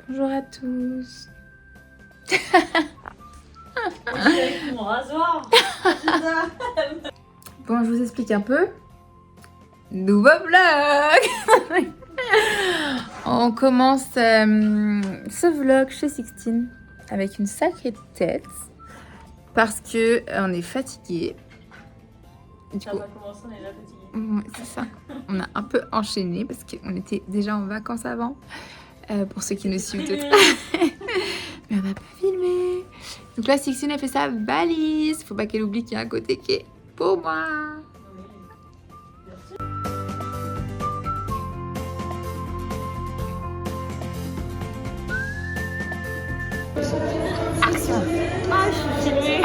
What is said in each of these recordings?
Bonjour à tous. Avec mon rasoir. Bon, je vous explique un peu. Nouveau vlog. On commence ce vlog chez Sixtine avec une sacrée tête parce que on est fatigué. Du coup, On a commencé, on est déjà fatigué. ouais, c'est ça. On a un peu enchaîné parce qu'on était déjà en vacances avant. Pour ceux qui nous suivent toutes. Mais on n'a pas filmé. Donc là, Sixtine a fait sa valise. Faut pas qu'elle oublie qu'il y a un côté qui est pour moi. Action. Ah, je suis filmée.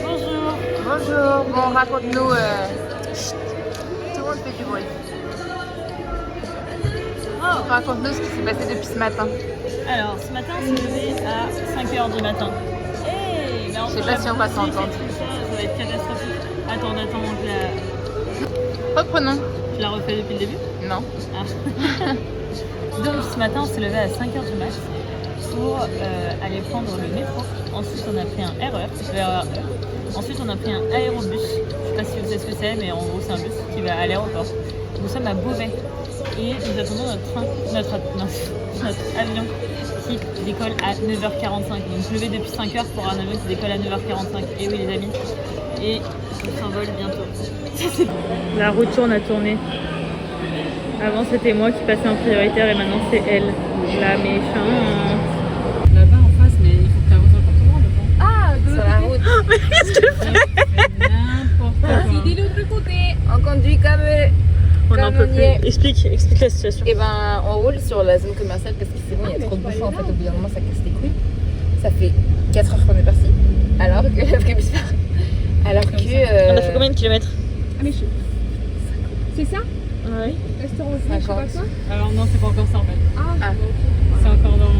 Bonjour. Bonjour. Bon, raconte-nous. Tout le monde fait du bruit. Raconte-nous ce qui s'est passé depuis ce matin. Alors, ce matin, on s'est levé à 5h du matin. Hey, Je sais pas si on va s'entendre. Ça va être catastrophique. Attends, je Reprenons. la refais depuis le début. Non. Ah. Donc, ce matin, on s'est levé à 5h du mat pour aller prendre le métro. Ensuite, on a pris un RER, le RER. Ensuite, on a pris un aérobus. Je sais pas si vous savez ce que c'est, mais en gros, c'est un bus qui va à l'aéroport. Nous sommes à Beauvais et nous attendons notre avion qui décolle à 9h45. Donc, je levais depuis 5h pour un avion qui décolle à 9h45. Et oui, les amis, et je s'envole bientôt. La roue tourne à tourner. Avant, c'était moi qui passais en prioritaire et maintenant, c'est elle, la méchante. Là-bas en face, mais il faut que tu avances encore plus loin, je pense. Ah, sur la route. Mais qu'est-ce que N'importe quoi. de l'autre côté. On conduit comme. On en Comme peut on y plus. est. Explique la situation. Et ben, on roule sur la zone commerciale parce que c'est bon, il y a trop de bouchons en fait. Au bout d'un moment, ça casse les couilles. Ça fait 4 heures qu'on est parti. Alors que. Alors que. On a fait combien de kilomètres? Ah mais c'est ça? Oui. Restaurant aussi, je sais pas 50. quoi. Alors non, c'est pas encore ça en fait. Ah. C'est encore dans...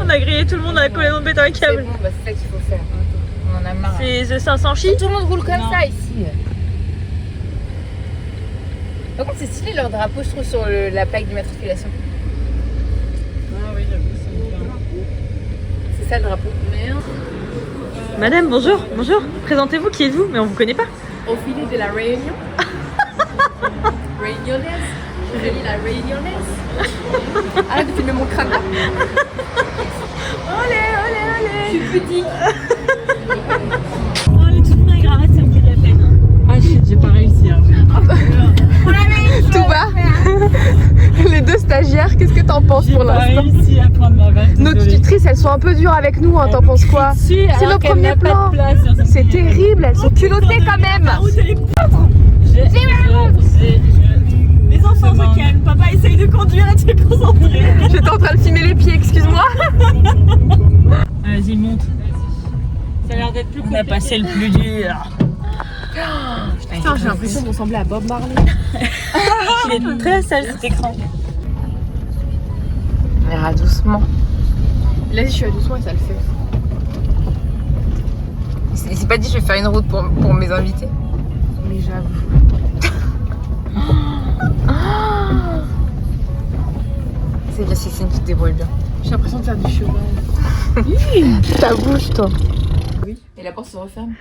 On a grillé tout le monde, on a collé nos bêtes dans un C'est câble. bon, bah, c'est ça qu'il faut faire. On en a marre. C'est The 500 chi. Tout le monde roule comme Non. ça ici. Par contre, c'est stylé leur drapeau, je trouve, sur la plaque d'immatriculation. Ah oui, j'avoue, c'est bien. C'est ça le drapeau. Merde. Madame, bonjour, bonjour. Présentez-vous, qui êtes-vous? Mais on vous connaît pas. Au filet de la Réunion. Réunionnaise. Je lis la Réunionnaise. Arrête de filmer mon crâne. Olé, olé, olé. Je suis petit. Oh, les tout le monde arrête, ça me fait de la peine. Ah shit, j'ai pas réussi. Hein. Tout va. Les deux stagiaires, qu'est-ce que t'en penses J'ai pour pas l'instant? réussi à prendre ma balle. Nos tutrices, elles sont un peu dures avec nous, hein, t'en penses quoi? C'est nos premiers plans. C'est terrible, elles sont culottées quand même. Les enfants se calment, papa essaye de conduire et de se concentrer. J'étais en train de filmer les pieds, excuse-moi. Vas-y, monte. Ça a l'air d'être plus On a passé le plus dur. Putain, j'ai l'impression de ressembler à Bob Marley. Il est très sale cet écran. On ira doucement. Là, je suis à doucement et ça le fait. Il s'est pas dit je vais faire une route pour mes invités. Mais j'avoue. C'est bien, c'est une qui te débrouille bien. J'ai l'impression de faire du cheval. Ta bouche, toi. Oui. Et la porte se referme.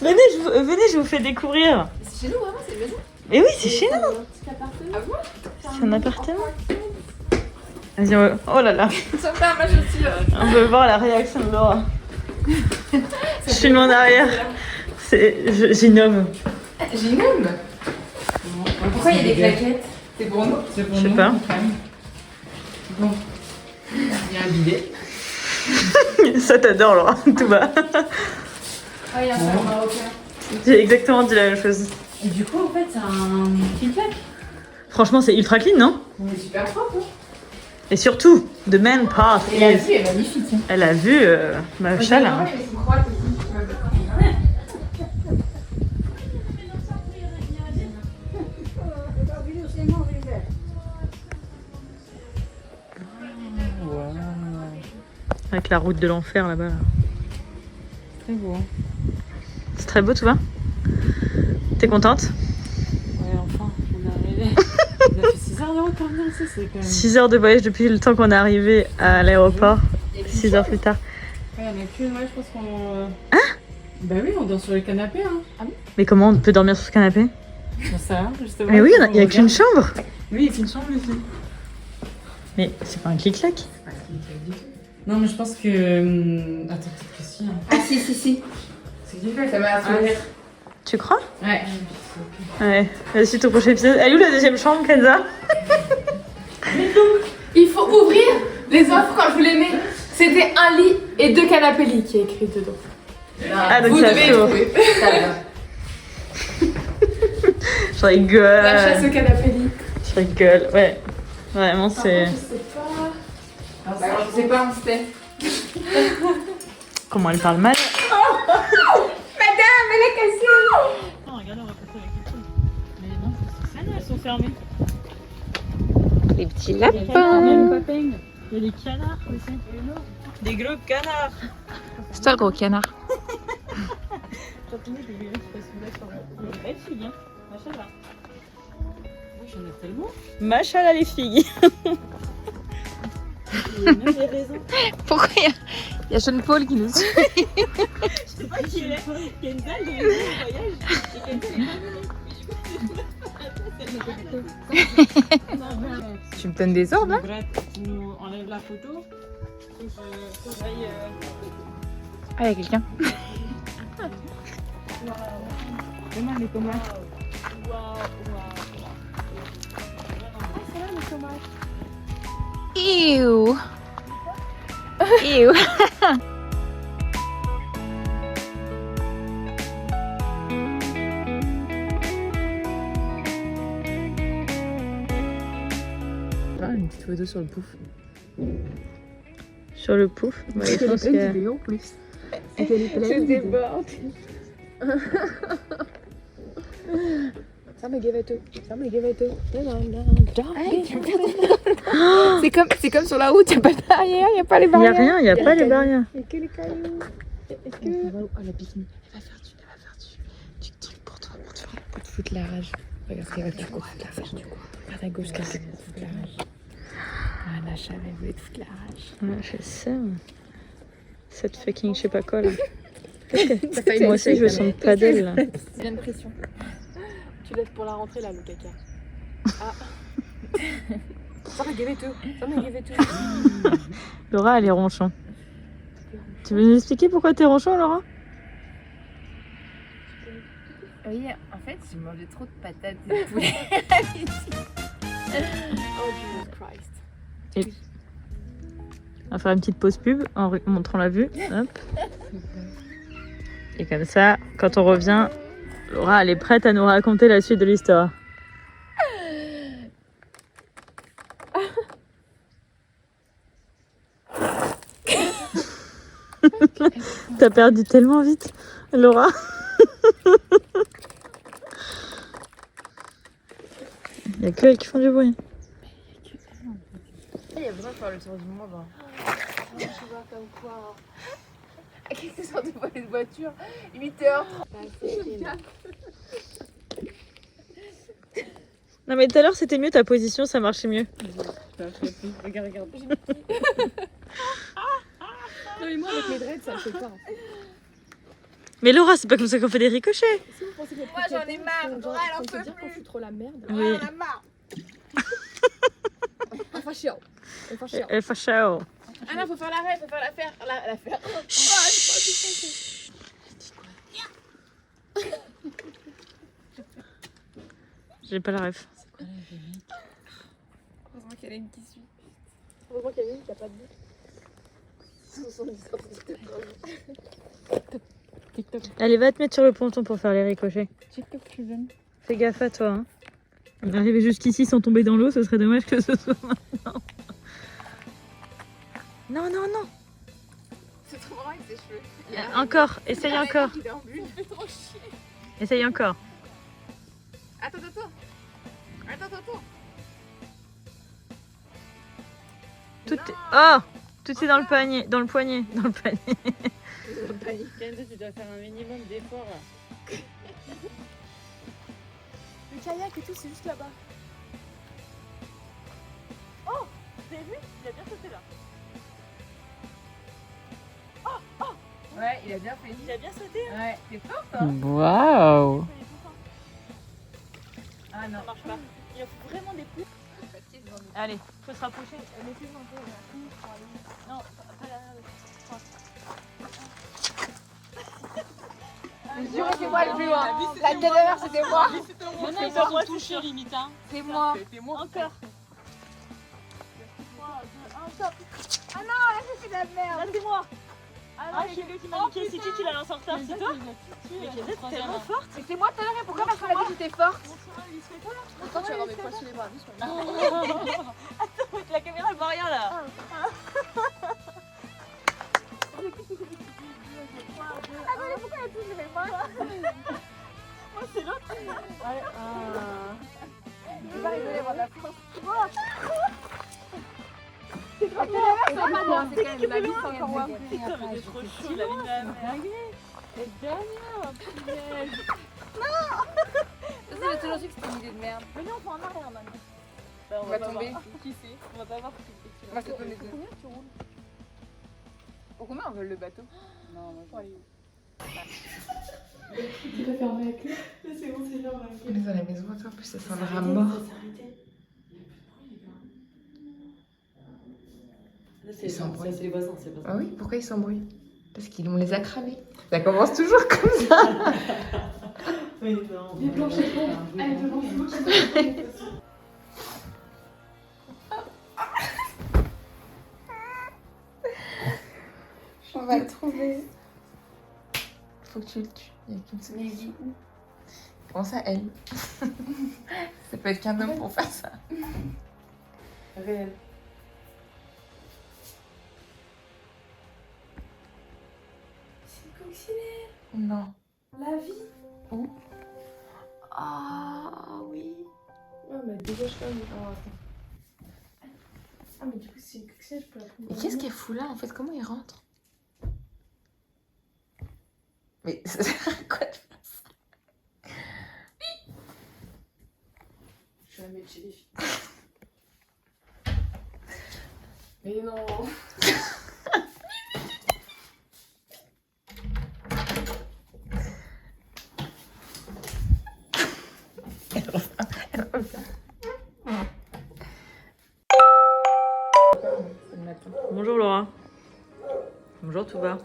Venez, je vous fais découvrir. C'est chez nous, vraiment, c'est une maison. Et oui, c'est chez nous. Ah bon? C'est un appartement. Vas-y, oh là là. Ça fait ma chaussure. On veut voir la réaction de Laura. Je filme en arrière. J'innove. J'innomme. Pourquoi il y a des claquettes? C'est pour nous? C'est pour Je sais nous, pas. on crème. Bon. Il y a un bidet. Ça t'adore, Laura. Tout va. Ah, il y a un salon marocain. J'ai exactement dit la même chose. Et du coup, en fait, c'est un feedback. Franchement, c'est ultra clean, non? On est super propre. Hein. Et surtout, the main part Et la is... vue est magnifique. Hein. Elle a vu ma chale. Hein. Ils sont croates aussi. Avec la route de l'enfer là-bas. Là. Très beau. C'est très beau, tout va? T'es contente? 6 heures de route pour venir ici, c'est quand même. 6 heures de voyage depuis le temps qu'on est arrivé à l'aéroport. 6 heures plus tard. Ouais, y'en a qu'une, ouais, je pense qu'on. Bah oui, on dort sur le canapé, hein. Ah bon? Mais comment on peut dormir sur ce canapé? J'en sais rien, justement. Mais oui, il n'y a qu'une chambre. Oui, il y a qu'une chambre ici. Mais c'est pas un clic-clac. C'est pas clic-clac du tout. Non, mais je pense que. Attends, peut-être que si. Hein. Ah si. C'est clic-clac, Ça m'a assuré. Tu crois? Ouais. Ouais. La suite au prochain épisode. Elle est où la deuxième chambre, Kenza? Il faut ouvrir les offres quand je vous les mets. C'était un lit et 2 canapés lits qui est écrit dedans. Ah, donc Vous ça devez se trouver. Je rigole. La chasse au canapé lit. Je rigole, ouais. Vraiment, c'est. Je sais pas. Bah, alors, je sais pas, on sait. Comment elle parle mal? Madame, elle a cassé. Non, regarde, on va passer avec les filles. Mais non, c'est ça, elles sont fermées. Les petits Il y a lapins. des canards aussi. Des gros canards. C'est toi le gros canard. J'entendais des gars qui passent là sur la. Il y a des belles filles, hein. Machallah. Oui, j'en ai tellement. Machallah les filles. Il y a même des raisins. Pourquoi il y a Sean Paul qui nous suit? Je sais pas qui est. Il y a une dalle de raisins au voyage. Et quelqu'un Tu me donnes des ordres là? Tu nous enlèves la photo. faut que j'aille. Ah, il y a quelqu'un. Demain, les tomates. Ew. Ew. Une petite photo sur le pouf. Sur le pouf. Ouais, je pense que. en plus. Je déborde. Ça me give it. C'est comme sur la route, il n'y a pas de barrière, il n'y a pas les Il n'y a barrières. rien, il n'y a pas les barrières. Et que les cailloux. À la piscine. Elle va faire du truc pour toi, pour te foutre la rage. Regarde ce qu'elle va faire pour te la rage. Regarde à gauche qu'elle va te foutre la rage. Ah, Nacha, elle voulait te foutre la rage. Ouais, je sais. Cette fucking je sais pas quoi là. T'as failli Moi aussi je sens pas d'elle là. C'est une pression. Tu lèves pour la rentrée là, le caca. Ah. Ça me give it. Laura elle est ronchon. Tu veux nous expliquer pourquoi t'es ronchon Laura? Oui, en fait, j'ai mangé trop de patates et de poulet. Oh Jesus Christ. On va faire une petite pause pub en montrant la vue. Hop. Et comme ça, quand on revient, Laura elle est prête à nous raconter la suite de l'histoire. T'as perdu tellement vite, Laura. Il n'y a que elles qui font du bruit. Il y a besoin de faire le tour du monde. Je vois comme quoi. À quelle sorte de voiture 8h. Non mais tout à l'heure c'était mieux ta position, ça marchait mieux. Regarde. Non mais moi avec mes dreads ça le fait pas. Mais Laura, c'est pas comme ça qu'on fait des ricochets. Si vous pensez que Moi, j'en ai marre. Laura, elle en peut dire qu'on plus. fout trop la merde. Oui. On a marre. Enfin chiant. Elle fait chaud. Ah non, faut faire l'arrêt, faut faire la faire. J'ai pas la ref. Heureusement qu'il y en a une qui suit. Heureusement qu'il y a une qui a pas de but. 70 TikTok. Allez, va te mettre sur le ponton pour faire les ricochets. TikTok, je suis jeune. Fais gaffe à toi. Hein. On est arrivé jusqu'ici sans tomber dans l'eau, ce serait dommage que ce soit maintenant. Non. C'est trop marrant avec ses cheveux. Encore, essaye encore. Essaye encore. Attends. Tout est... Oh, tout est dans le panier, dans le poignet, dans le panier. Kenza, tu dois faire un minimum d'efforts. Le kayak et tout, c'est juste là-bas. avez vu? Il a bien sauté là. Ouais, il a bien fait. Il a bien sauté. Ouais, t'es fort toi. Waouh. Ah non. Ça marche pas. Il faut vraiment des poules. Allez, faut se rapprocher. Laissez-moi un peu. Non, pas derrière le. Je jure que c'est moi le plus loin. La dernière c'était moi. Non, non, il va moi toucher limite. Hein. C'est moi. Encore. 3, 2, 1, top. Ah non, là j'ai fait de la merde. Là, c'est moi. Ah, je suis qui m'a niqué. C'est qui l'a lancé en retard? C'est toi? Mais Kenza, t'es tellement forte. C'était moi tout à l'heure et pourquoi parce qu'on a dit que j'étais forte? Quand tu vas avoir mes poils sous les bras, doucement. Attends, la caméra elle voit rien là. Moi c'est l'autre. Je vais pas rigoler avant la France. C'est pas moi, c'est quand même la vie sans encore moi. Putain, mais t'es trop chaud la vie de ma mère. Ça c'est toujours su que c'était une idée de merde. Venez, on prend en arrière maintenant. On va tomber. Qui c'est? On va pas voir qui On va se tomber deux. Combien tu roules? Pour combien on vole le bateau? Non, moi Pour aller où? Tu peux fermer la clé? Là, c'est bon, c'est là, on va On est dans la maison, en plus ça sent le rat mort. C'est les voisins, c'est les voisins. Ah oui, pourquoi ils s'embrouillent? Parce qu'on les a cramés. Ça commence toujours comme ça. Oui, non. Les planches et tout. Allez, devant, On va le trouver. Faut que tu le tues. Il y a qu'une solution. Pense à elle. Ça peut être qu'un homme pour faire ça. Réel. C'est une coccinelle. Non. La vie. Où? Ah oui. Ouais, mais dégage quand même. Oh, attends. Ah, mais du coup, c'est une coccinelle, je peux la prendre. Mais qu'est-ce qu'elle fout là en fait? Comment il rentre? Mais ça sert à quoi de faire ça? Je vais la mettre chez les filles. Mais non. Bonjour Laura. Bonjour tout va.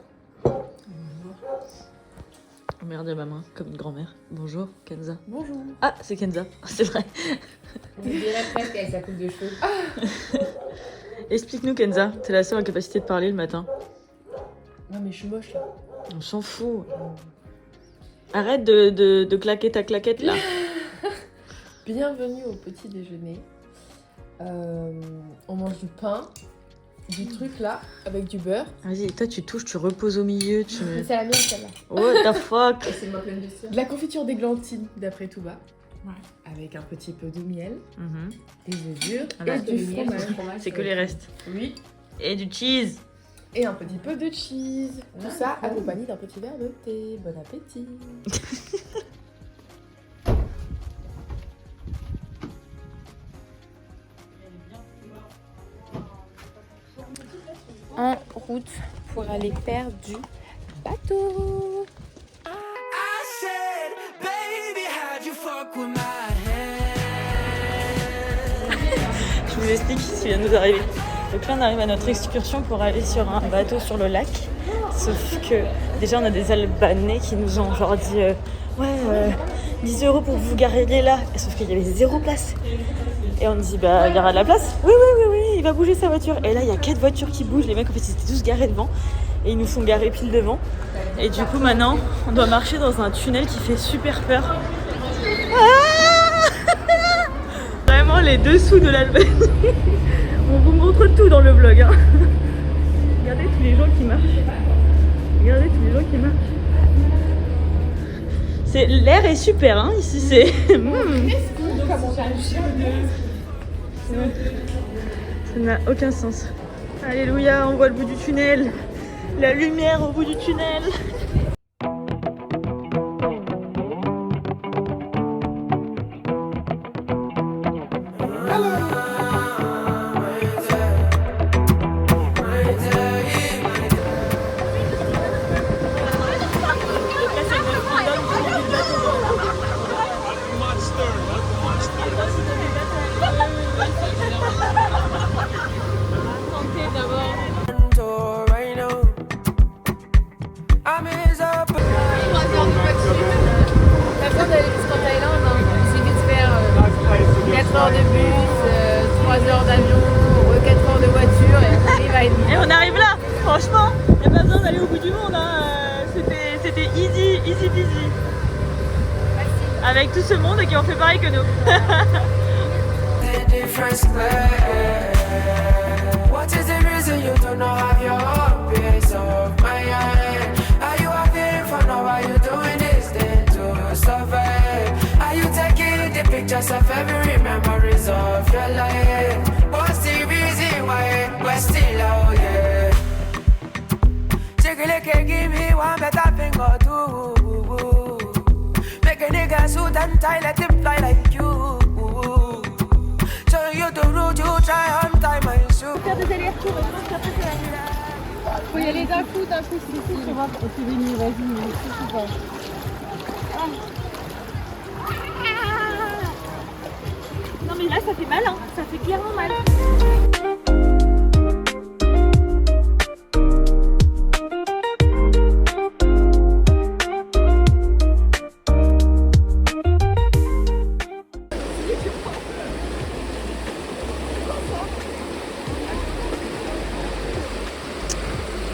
Oh merde, il y a ma main, comme une grand-mère. Bonjour Kenza. Bonjour. Ah, c'est Kenza, c'est vrai. On dirait presque avec sa coupe de cheveux. Explique-nous Kenza, t'es la seule en capacité de parler le matin. Non, mais je suis moche là. On s'en fout. Arrête de claquer ta claquette là. Bienvenue au petit déjeuner. On mange du pain, du truc là, avec du beurre. Vas-y, toi tu touches, tu reposes au milieu, tu... Mais c'est la mienne celle-là. What the fuck? C'est ma pleine de sueur. De la confiture d'églantine, d'après Touba. Avec un petit peu de miel, Mhm. des œufs durs Ah bah, et du fromage. C'est que les restes. Oui. Et du cheese. Et un petit peu de cheese. Tout ça accompagné d'un petit verre de thé. Bon appétit. En route pour aller faire du bateau. I said, baby, how'd you fuck with my head? Je vous explique ce qui vient de nous arriver. Donc là on arrive à notre excursion pour aller sur un bateau sur le lac. Sauf que déjà on a des Albanais qui nous ont genre dit 10 € pour vous garer là. Sauf qu'il y avait 0 place. Et on dit bah il y aura de la place. Oui, il va bouger sa voiture. Et là il y a 4 voitures qui bougent. Les mecs en fait ils étaient tous garés devant. Et ils nous font garer pile devant. Et du coup maintenant on doit marcher dans un tunnel qui fait super peur. Ah vraiment les dessous de l'Albanie. On vous montre tout dans le vlog. Hein. Regardez tous les gens qui marchent. Regardez tous les gens qui marchent. L'air est super hein, ici c'est. Ça n'a aucun sens. Alléluia, on voit le bout du tunnel. La lumière au bout du tunnel. heures de bus, 3 heures d'avion, 4 heures de voiture et on arrive à Edinburgh. Et on arrive là, franchement, il n'y a pas besoin d'aller au bout du monde, hein. C'était easy peasy. Avec tout ce monde qui ont fait pareil que nous. What is the reason you do not have your own piece of mind? Are you having fun or are you doing this thing to survive? Are you taking the pictures of every memories of your life? What's the reason why we're still out here? Chicken, give me one better thing or two. Make a nigga suit and tie, let him fly like you. So you the road, you try on time my shoe. Faire des allers-retours, je pense qu'après c'est la nuit. Faut y aller d'un coup, c'est fou, tu vois. Ok, Vénie, vas-y, c'est pas. Non mais là ça fait mal, hein. Ça fait clairement mal.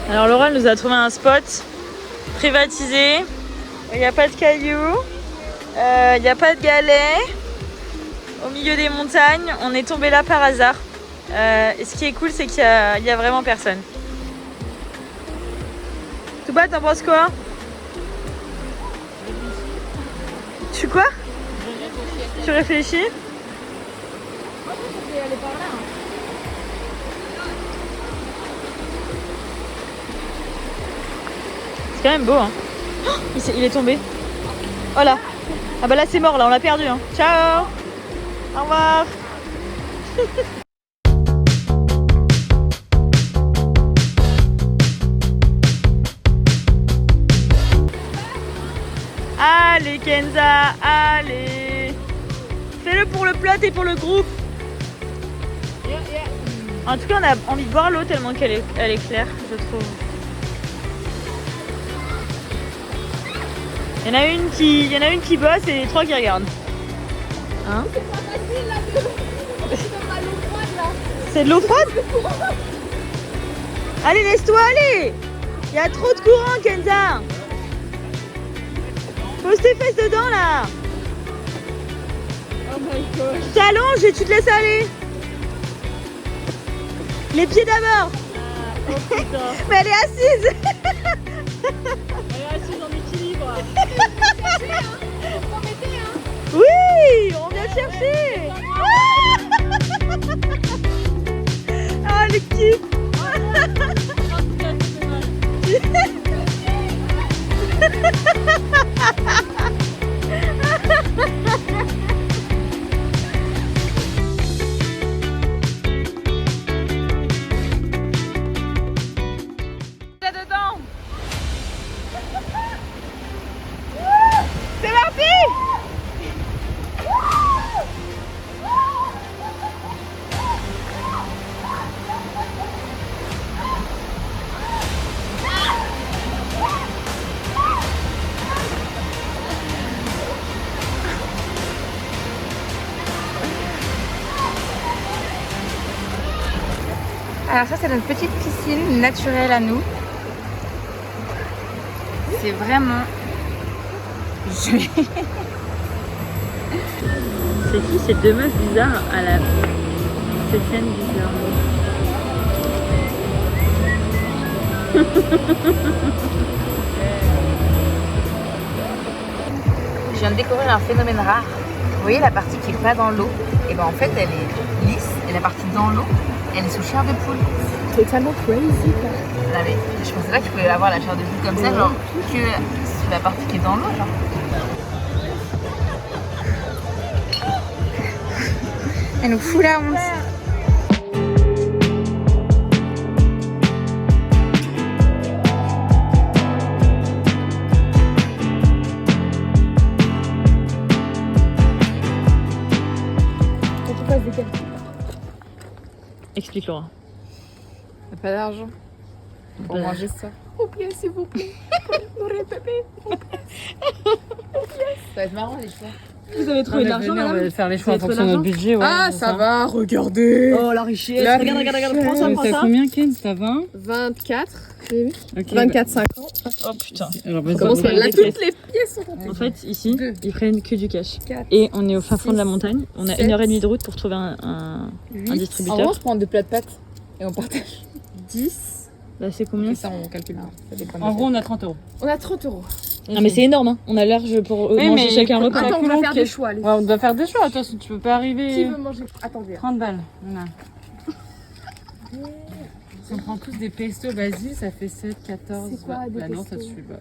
Alors Laura nous a trouvé un spot privatisé, il n'y a pas de cailloux, il n'y a pas de galets, au milieu des montagnes, on est tombé là par hasard. Et ce qui est cool c'est qu'il y a vraiment personne. Touba, t'en penses quoi? Tu quoi? Tu réfléchis? C'est quand même beau, hein. Oh, il est tombé. Oh là. Ah bah là c'est mort, là on l'a perdu, hein. Ciao. Au revoir. Allez Kenza, allez. Fais-le pour le plot et pour le groupe. En tout cas on a envie de boire l'eau tellement qu'elle est claire, je trouve. Il y en a une qui bosse et les trois qui regardent. Hein? C'est de l'eau froide? Allez, laisse-toi aller! Il y a trop de courant, Kenza! Pose tes fesses dedans, là! Oh my god. Tu t'allonges et tu te laisses aller! Les pieds d'abord! Oh putain. Mais elle est assise! Elle est assise en équilibre. Oui! On vient te chercher! Ah, le kiff! Là-dedans. C'est parti! Alors ça c'est notre petite piscine naturelle à nous. C'est vraiment joli. C'est qui ces deux meufs bizarres à la septième bizarre? Je viens de découvrir un phénomène rare. Vous voyez la partie qui est pas dans l'eau, et ben en fait elle est lisse et la partie dans l'eau elle est sous chair de poule. Totalement crazy quoi. Là, mais je pensais pas que tu pouvais avoir la chair de poule comme ça, genre que sur la partie qui est dans l'eau, genre. Elle nous fout la honte. Quand tu passes des calculs. Explique Laura. T'as pas d'argent pour Bah. manger ça. Oh bien s'il vous plaît. Nous répétez. Ça va être marrant les choix. Vous avez trouvé de l'argent, On va madame? faire les choix en Vous avez fonction de trouvé notre budget. Ouais, Ah, c'est ça va, regardez. Oh, la richesse. La Regarde, regarde, regarde. Prends ça, prends T'as ça. combien, Ken? T'as 20? 24. J'ai vu. Ok. 24, 50. Oh putain. Alors, Commence par Là, les toutes les pièces sont En fait, ici, Deux. ils prennent que du cash. 4. Et on est au fin fond de la montagne. On a 7. 1h30 de route pour trouver un En distributeur. gros, on se prend 2 plats de pâtes et on partage. 10. Là, c'est combien? Et ça, on calcule. Ça dépend de En la gros, on a 30 euros. On a 30 euros. Ah, mais c'est énorme, hein. On a large pour Oui, manger mais chacun un repas. Attends, on va calculons faire que- des choix. Allez. Ouais, on doit faire des choix. Attention, tu peux pas Qui arriver. veut manger? Attendez. 30 balles. Voilà. Si on prend tous des pestos, vas-y, ça fait 7, 14. C'est quoi, des bah non, ça pestos suffit pas.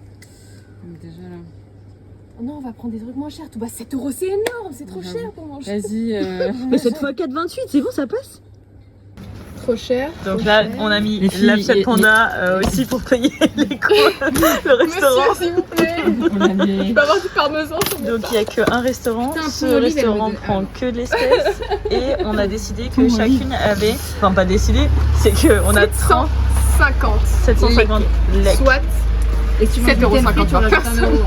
Donc déjà là. Oh non, on va prendre des trucs moins chers. Tout bas, 7 euros, c'est énorme. C'est trop Ouais. cher pour manger. Vas-y. Mais cette fois 4,28, c'est bon, ça passe. Trop cher. Donc là, on a mis Les filles, l'Upset Panda aussi pour payer les cours, le restaurant. Monsieur, s'il vous plaît. On a mis- Je peux avoir du parmesan sur mon Donc il n'y a qu'un restaurant, Putain, ce pour Olive, elle restaurant me dit- prend que de l'espèce et on a décidé que chacune avait, enfin pas décidé, c'est qu'on a 30, 50. 750 lecs. Soit. Et si tu 7,50 € par personne.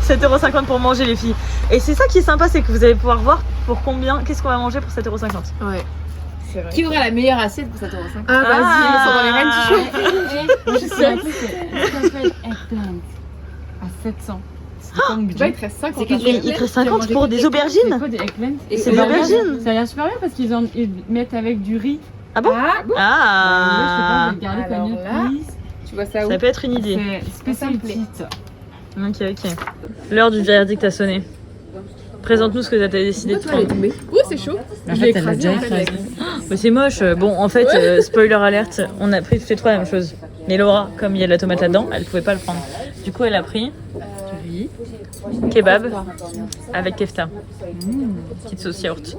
7,50€ pour manger les filles. Et c'est ça qui est sympa, c'est que vous allez pouvoir voir pour combien, qu'est-ce qu'on va manger pour 7,50€. Ouais. C'est vrai. Qui aura la meilleure assiette pour 7,50 €? Ah, vas-y, Ah. ils sont dans les mêmes t-shirts. Je sais. Eggplant à 700. C'est quoi mon Tu vois, budget? il te reste 50. C'est quelque Mais chose. il te reste 50 pour des C'est aubergines. quoi des eggplants? Et C'est des des aubergines. Ça a l'air super bien parce qu'ils mettent avec du riz. Ah bon Ah, bon. Ah, Je sais pas, garlic Alors onion, là, please. tu vois ça où? ça peut être une idée. C'est spécial petite. Ok, ok. L'heure du verdict a sonné. Présente-nous ce que tu as décidé de prendre. Ouh, c'est chaud. En Je fait, l'ai elle l'a écrasé, déjà en fait, écrasé. avec- Mais c'est moche. Bon, en fait, spoiler alerte, on a pris toutes les trois la même chose. Mais Laura, comme il y a de la tomate là-dedans, elle pouvait pas le prendre. Du coup, elle a pris Du riz. kebab avec kefta. Petite sauce yaourt.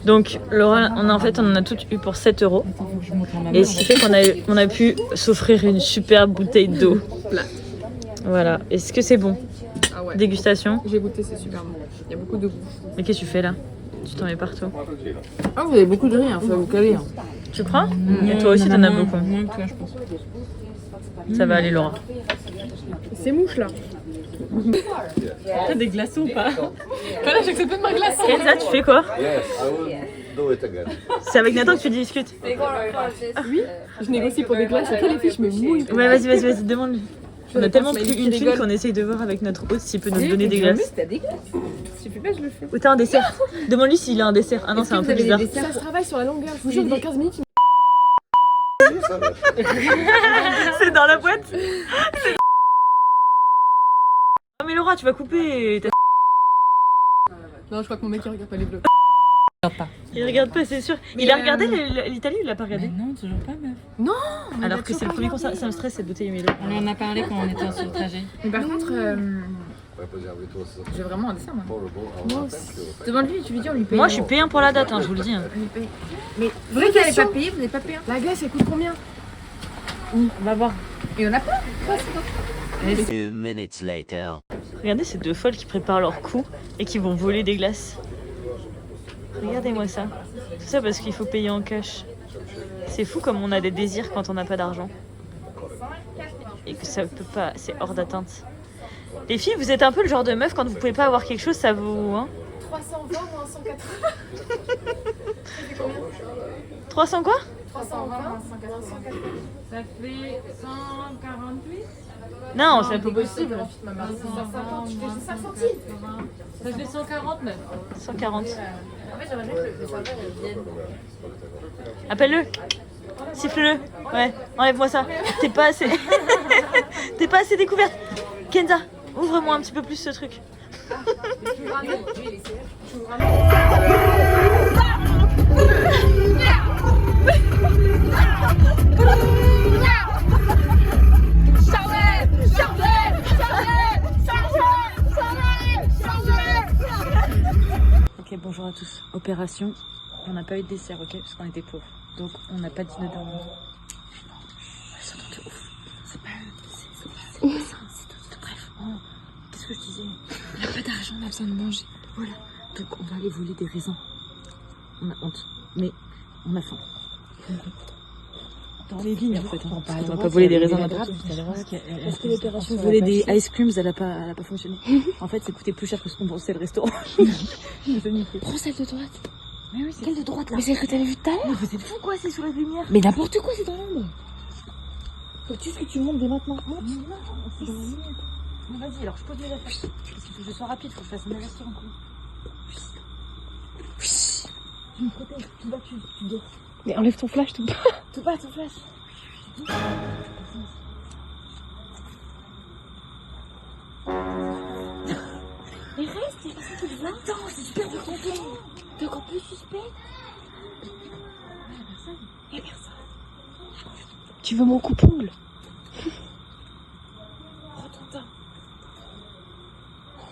Donc, Laura, on en a toutes eu pour 7€. Attends, faut que je montre à ma Et mère. ce qui fait qu'on a pu s'offrir une superbe bouteille d'eau. Voilà. Est-ce que c'est bon? Ah ouais. Dégustation. J'ai goûté, c'est super bon. Il y a beaucoup de goût. Mais qu'est-ce que tu fais là? Tu t'en mets partout. Ah, vous avez beaucoup de riz, hein, faut vous caler. Hein. Tu prends? Et toi aussi, t'en as beaucoup. Moins que toi, je pense. Ça va aller, Laura. C'est mouche là. T'as des glaçons ou pas? Voilà, j'accepte de ma glace. Kenza, tu fais quoi? Yes, I will do it again. C'est avec Nathan que tu discutes. Je négocie pour des glaces. Après les filles, je me mouille. Ouais, vas-y, demande-lui. On a tellement Mais pris qui une thune rigole. qu'on essaye de voir avec notre hôte s'il peut nous donner des glaces. T'as des glaces. Si tu fais pas, je le fais. Ou t'as un dessert? Demande-lui s'il a un dessert. Ah non, c'est un peu bizarre. Ça se travaille sur la longueur. Je vous jure, dans 15 minutes, C'est dans la boîte? Oh mais Laura, tu vas couper. non, je crois que mon mec il regarde pas les vlogs. Il regarde pas, c'est sûr. Il a regardé l'Italie ou il l'a pas regardé? Non, toujours pas, meuf. Alors que c'est le premier concert, ça me stresse cette bouteille humide. On lui en a parlé quand on était sur le trajet. Mais par contre, j'ai vraiment un dessin, moi. Demande-lui, tu lui dis, on lui paye. Moi je suis payé pour la date, hein, je vous le dis. On lui paye. Mais vous n'avez pas payé, vous n'avez pas payé. La glace, elle coûte combien? On va voir. Et on a pas. Few minutes later. Regardez ces deux folles qui préparent leur coup et qui vont voler des glaces. Regardez-moi ça. Tout ça parce qu'il faut payer en cash. C'est fou comme on a des désirs quand on n'a pas d'argent. Et que ça peut pas, c'est hors d'atteinte. Les filles, vous êtes un peu le genre de meuf, quand vous pouvez pas avoir quelque chose, ça vous... Hein 320 moins 180. 300 quoi? 320 moins 180. Ça fait 148. Non, c'est pas possible. 150, je fais 5 centimes. Ça fait 149. 140. Appelle-le. Siffle-le. Ouais, enlève-moi ça. T'es pas assez... T'es pas assez découverte. Kenza, ouvre-moi un petit peu plus ce truc. Ok, bonjour à tous. Opération. On n'a pas eu de dessert, ok? Parce qu'on était pauvres. Donc on n'a pas de dîner d'amande. Elles sont de ouf. C'est pas eux. C'est tout. Bref. Oh, qu'est-ce que je disais? On n'a pas d'argent, on a besoin de manger. Voilà. Donc on va aller voler des raisins. On a honte. Mais on a faim. dans les vignes en fait. On n'a pas volé des raisins n'importe où. Parce que l'opération de voler des ice creams, elle a pas fonctionné. En fait, ça coûtait plus cher que ce qu'on pensait le restaurant. Prends celle de droite. Mais oui, Quelle de droite là? Mais c'est que t'avais vu tout à l'heure. Mais vous êtes fous quoi, c'est sous la lumière. Mais n'importe quoi, c'est dans l'ombre. Faut juste que tu montes dès maintenant. Monte. C'est dans la lumière. Bon, vas-y, alors je pose mes affaires. Parce qu'il faut que je sois rapide, faut que je fasse un aller-retour en cours. Tu me protèges, tout bas, tu guettes. Mais enlève ton flash, tout bas. Tout bas, ton flash. Mais reste, il y a personne qui le voit. Attends, c'est super dur ton temps. T'es encore plus suspect. Y'a personne. Tu veux mon coupe-ongle? Retourne-toi.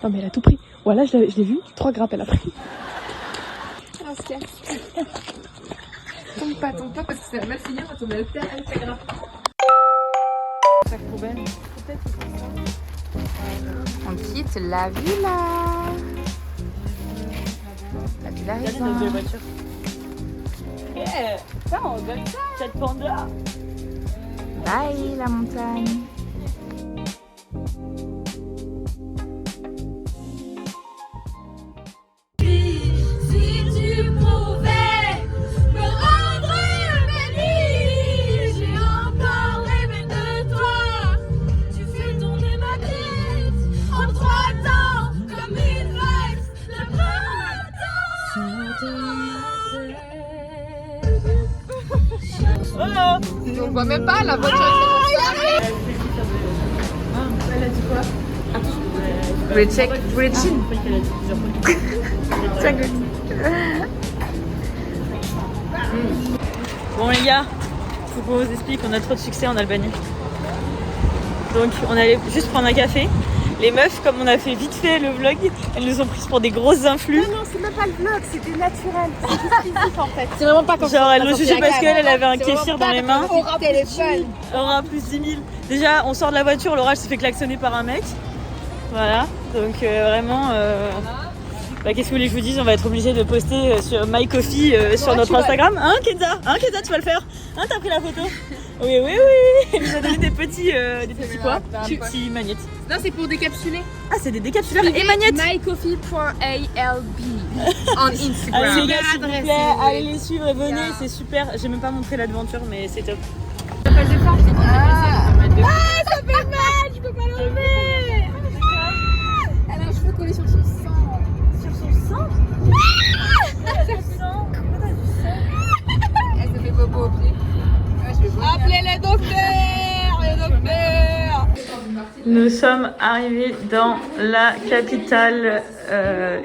Non mais elle a tout pris. Voilà, je l'ai vu, 3 grappes elle a pris. Tombe pas parce que ça va mal finir quand on va le faire avec ta grappe. Sac poubelle. Peut-être que c'est ça. On quitte la villa. La villa Regardez Raisin. notre belle voiture. Yeah, ça on donne ça. Cette panda. Bye la montagne. On voit même pas la voiture. Elle a dit quoi? Recheck. Bon les gars, faut qu'on vous explique qu'on a trop de succès en Albanie. Donc on allait juste prendre un café. Les meufs, comme on a fait vite fait le vlog, elles nous ont prises pour des grosses influs. Non, c'est même pas le vlog, c'était naturel. C'est juste physique en fait. C'est vraiment pas comme Genre elles l'ont jugé parce qu'elle avait un kéfir dans les mains. Aura téléphone. Aura plus 10 000. Déjà on sort de la voiture, l'orage s'est fait klaxonner par un mec. Voilà, donc vraiment... Bah, qu'est-ce que vous voulez que je vous dise? On va être obligé de poster sur My Coffee sur notre Instagram. Hein Kenza, tu vas le faire? Hein, t'as pris la photo? Oui. Elle nous a donné des petits quoi? Des petits magnettes. Non, c'est pour décapsuler. Ah, c'est des décapsuleurs et magnettes. mycoffee.alb en Instagram. Allez les gars, s'il vous plaît, allez les suivre et venez, c'est super. J'ai même pas montré l'aventure, mais c'est top. Ça fait mal, Je peux pas l'enlever. Elle a un cheveu collé sur son sang. Sur son sang? Elle se fait bobo au pied. Appelez les docteurs, Nous sommes arrivés dans la capitale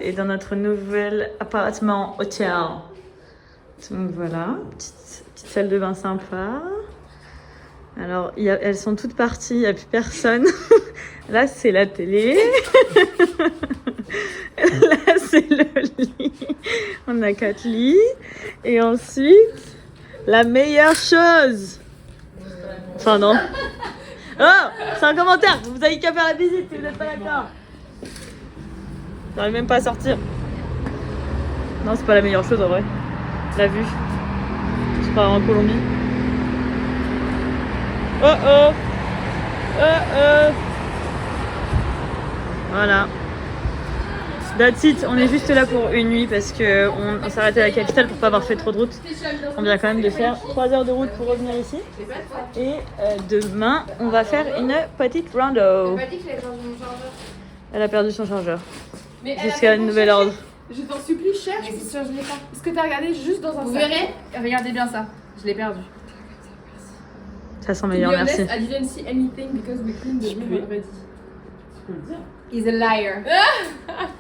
et dans notre nouvel appartement hôtel. Donc voilà, petite salle de bain sympa. Alors elles sont toutes parties, il n'y a plus personne. Là c'est la télé. Là c'est le lit. On a 4 lits. Et ensuite, la meilleure chose. Enfin non. Oh, c'est un commentaire. Vous avez qu'à faire la visite si vous n'êtes pas d'accord. J'arrive même pas à sortir. Non, c'est pas la meilleure chose en vrai. La vue. Je pars en Colombie. Oh. Voilà. That's it. On est juste là pour une nuit parce que on s'arrête à la capitale pour pas avoir fait trop de route. On vient quand même de faire 3 heures de route pour revenir ici. Et demain, on va faire une petite rando. Elle a perdu son chargeur. Jusqu'à un nouvel ordre. Je t'en supplie, cherche. Mais c'est sûr, je l'ai pas. Est-ce que t'as regardé juste dans un Vous sac? verrez, regardez bien ça. Je l'ai perdu. Ça sent meilleur, merci. I didn't see anything because we cleaned the room already. He's a liar.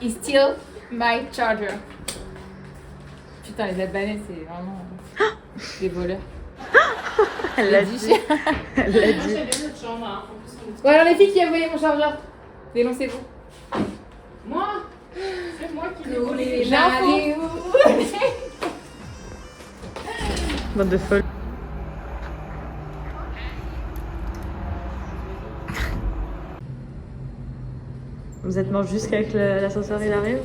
He steal my charger. Putain, les Albanais, c'est vraiment des voleurs. Elle l'a dit. Elle l'a dit. Bon alors les filles qui a volé mon chargeur, dénoncez-vous. Moi? C'est moi qui l'ai volé. J'allais où? Bande de folles. Vous êtes morts jusqu'à que l'ascenseur il arrive?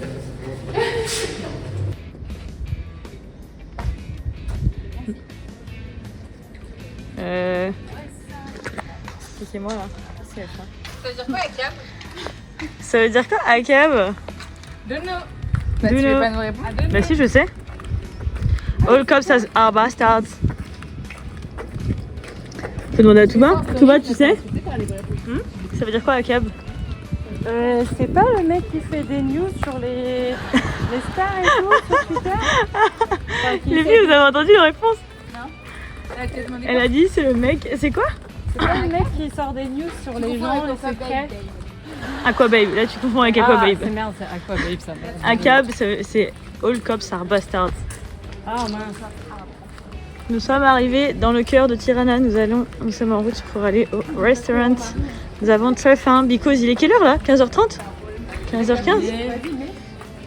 expliquez-moi là. Ça veut dire quoi, ACAB? Ça veut dire quoi, ACAB? Bah, Do tu veux know. pas nous répondre? Bah si, je sais. All cops are bastards. Faut demander à Touba. Touba, tu sais? Ça veut dire quoi, ACAB? C'est pas le mec qui fait des news sur les stars et tout sur Twitter Enfin, qui Les fait- filles, vous avez entendu la réponse? Elle t'a demandé Elle a dit, c'est le mec. C'est quoi? C'est pas le mec qui sort des news sur les gens, les secrets. Aquababe. Là, tu confonds avec Aquababe. c'est merde, c'est Aquababe ça. ACAB, c'est All cops are bastards. Ah mince. Nous sommes arrivés dans le cœur de Tirana. Nous sommes en route pour aller au restaurant. Nous avons très faim. Because, il est quelle heure là? 15h30? 15h15?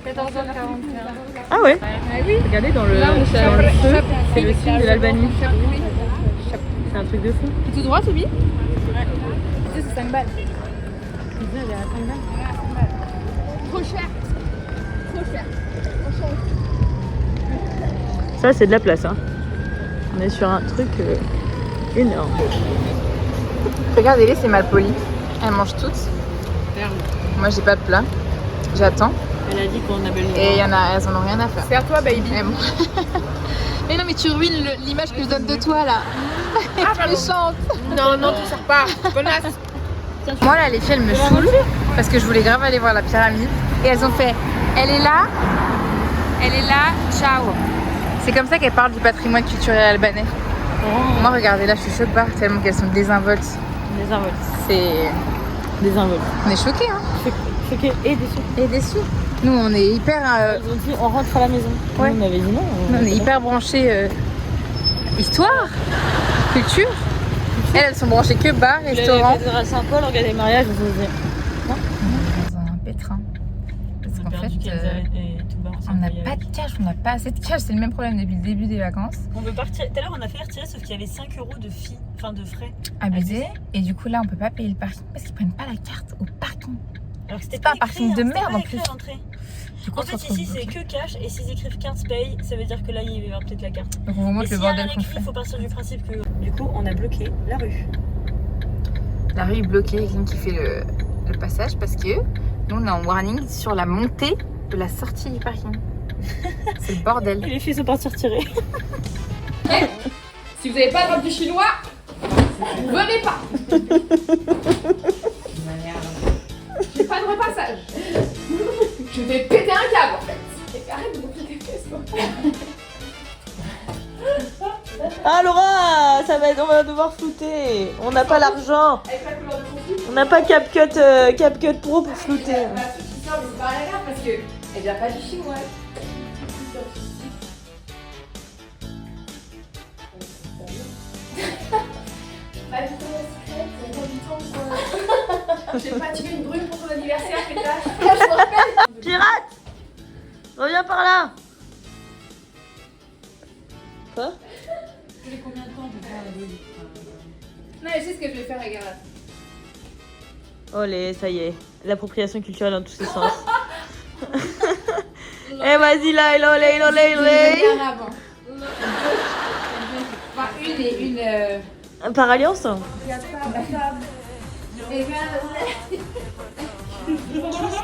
14h41. Ah ouais. Regardez dans le feu, c'est le signe de l'Albanie. C'est un truc de fou. tout droit, Toby? C'est 5 balles. Trop cher. Ça, c'est de la place. Hein. On est sur un truc énorme. Regardez-les, c'est mal poli. Elles mangent toutes. Moi, j'ai pas de plat. J'attends. Elle a dit qu'on avait le Et elles en ont rien à faire. Serre-toi, baby. Mais bon. Mais non, mais tu ruines l'image que je donne de toi là. Méchante. Non, non, tu sors pas. Connasse. Moi là, les filles, elles me saoulent parce que je voulais grave aller voir la pyramide. Et elles ont fait, elle est là, ciao. C'est comme ça qu'elles parlent du patrimoine culturel albanais. Moi, regardez là, je suis choquée tellement qu'elles sont désinvoltes. Désinvolte. C'est... Désinvolte. On est choqués, hein. Choquée et déçue. Et déçus. Nous, on est hyper... Ils ont dit on rentre à la maison. Ouais. Nous, on avait dit non. Nous, on est hyper branchés histoire, culture. Elles sont branchées que bar, restaurant. À Saint-Paul, regardez les mariages, je vous dis. Dans un pétrin. Parce qu'en fait, on n'a pas de cash, on n'a pas assez de cash. C'est le même problème depuis le début des vacances. On veut partir. Tout à l'heure, on a fait retirer, sauf qu'il y avait 5 € de frais. Abusé. Et du coup, là, on peut pas payer le parking parce qu'ils prennent pas la carte au parking. Alors que C'est pas un parking de merde en plus. Du coup, En fait, ici, c'est que cash et s'ils écrivent carte paye, ça veut dire que là, il va y avoir peut-être la carte. Donc, on vous Mais montre s'il le y a bordel rien qu'on écrit, fait. il faut partir du principe que. Du coup, on a bloqué la rue. La rue est bloquée, il y a quelqu'un qui fait le passage parce que nous, on est en warning sur la montée de la sortie du parking. C'est le bordel. Et les filles sont parties retirer. Si vous n'avez pas de robe du chinois, vous venez pas. J'ai pas de repassage. Je vais péter un câble en fait. Arrête de me péter les fesses, toi. Ah Laura, on va devoir flouter. On n'a pas l'argent. Avec la couleur de ton slip, On n'a pas CapCut Pro pour flouter. bah, ceux qui sortent, c'est pas la grave parce que elle vient pas du chinois. Pas du tout la secrète, c'est pas du temps quoi. J'ai pas tué une brune pour ton anniversaire, pétage. Je me rappelle. Pirate, reviens par là. Quoi? Non, mais je sais ce que je vais faire, regarde. Olé, ça y est, l'appropriation culturelle dans tous ses sens. Eh vas-y là, olé. Avant. Enfin, une et une. Par alliance?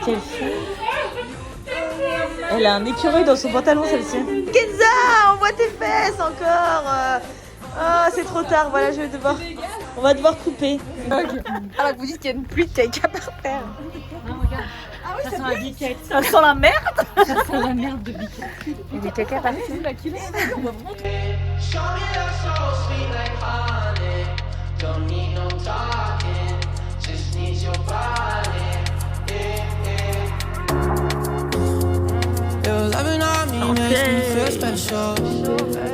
Qu'elle fait? Elle a un écureuil dans son pantalon celle-ci. Kenza, on voit tes fesses encore. Ah, c'est trop tard, voilà, on va devoir couper. Alors que vous dites qu'il y a une pluie de caca par terre. Ça sent la biquette. Ça sent la merde. Ça sent la merde de biquette. Il y a des caca partout. Show me your soul sweet like honey. Don't need no talking, just need your body. Your loving on me makes me feel special.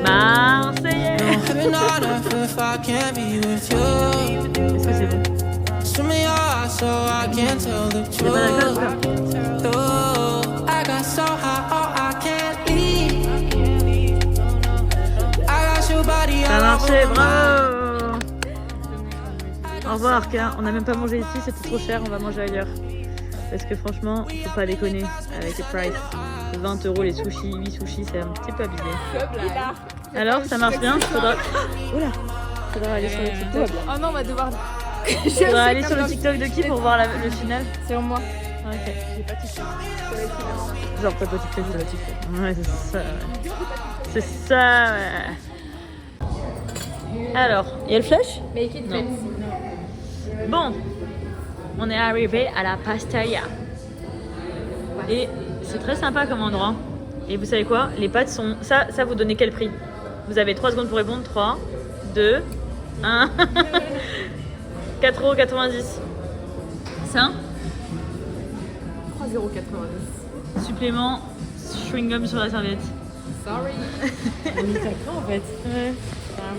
Marseillais. Heaven on earth if I can't be with you. Est-ce que c'est bon? Swim in your eyes so I can't tell the truth. Oh, I got so high, oh I can't leave. I got your body Ça a all marché, over my bravo. Au revoir Arca, on n'a même pas mangé ici, c'était trop cher, on va manger ailleurs. Parce que franchement, faut pas déconner avec les prices. 20 € les sushis, 8 sushis, c'est un petit peu abusé. Alors, ça marche bien, faudra aller sur le site. Oh non, on va devoir On va aller sur le TikTok de qui pour voir le final? C'est en moi. Ok. J'ai pas TikTok. Genre pas TikTok, c'est la TikTok. Ouais, c'est ça. Ouais. C'est ça, ouais. Alors, il y a le flash? Make it Non. fancy. Bon, on est arrivé à la Pastaia. Et c'est très sympa comme endroit. Et vous savez quoi? Les pâtes sont... Ça vous donnez quel prix? Vous avez 3 secondes pour répondre. 3, 2, 1. 4,90 €. Ça? 3,90 Supplément chewing-gum sur la serviette. €. Sorry. On est d'accord en fait. Ouais.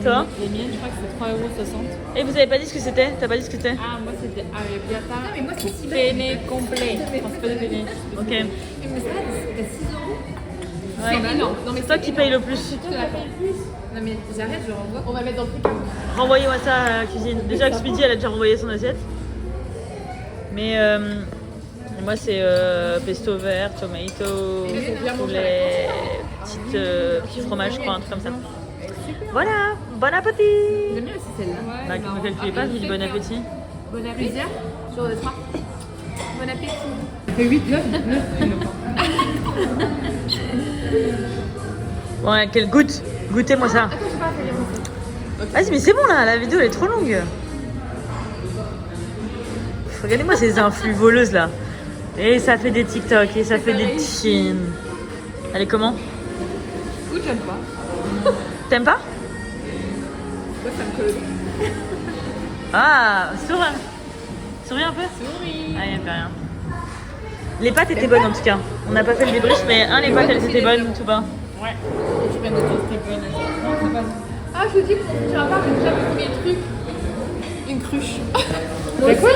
Toi? Les miennes, je crois que c'est 3,60 €. Et vous avez pas dit ce que c'était? T'as pas dit ce que c'était? Ah, moi c'était arrabbiata. mais moi, c'est si penne complet. Enfin, c'est pas des penne. Ok. Mais ça, t'as 6 €. Ouais. C'est énorme. Non, mais C'est toi qui paye le plus. Non, mais j'arrête, je renvoie. On va mettre dans le truc. Renvoyez-moi ça à la cuisine. Déjà, Expedie, elle a déjà renvoyé son assiette. Mais moi, c'est pesto vert, tomato, poulet, petit fromage, je crois, un truc comme ça. Voilà, bon appétit. J'aime bien aussi celle-là. Bah, ne calculez pas, je dis bon appétit. Bon appétit. Jour de 3. Bon appétit. Ça fait 8, 9. Bon, ouais, quelle goutte. Goûtez-moi ça. Vas-y, mais c'est bon là, la vidéo elle est trop longue. Regardez-moi ces influx voleuses là. Et ça fait des TikTok, et ça fait des chines. Elle est comment? Écoute, j'aime pas. T'aimes pas? Moi, ça me colle. Ah, souris. Souris un peu? Souris. Ah, il fait rien. Les pâtes étaient bonnes en tout cas. On n'a pas fait le débrief, mais les pâtes elles étaient bonnes, tout bas. Ouais. Je prends des choses très bonnes. Non, c'est pas ça. Ah, je vous dis, pour faire part, j'ai déjà le premier truc. Une cruche. T'as quoi?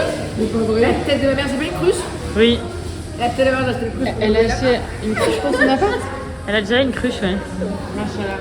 La tête de ma mère, c'est pas une cruche? Oui, La tête de ma mère, j'ai acheté une cruche. Elle a acheté une cruche pour son appart? elle a déjà une cruche, ouais. Machallah.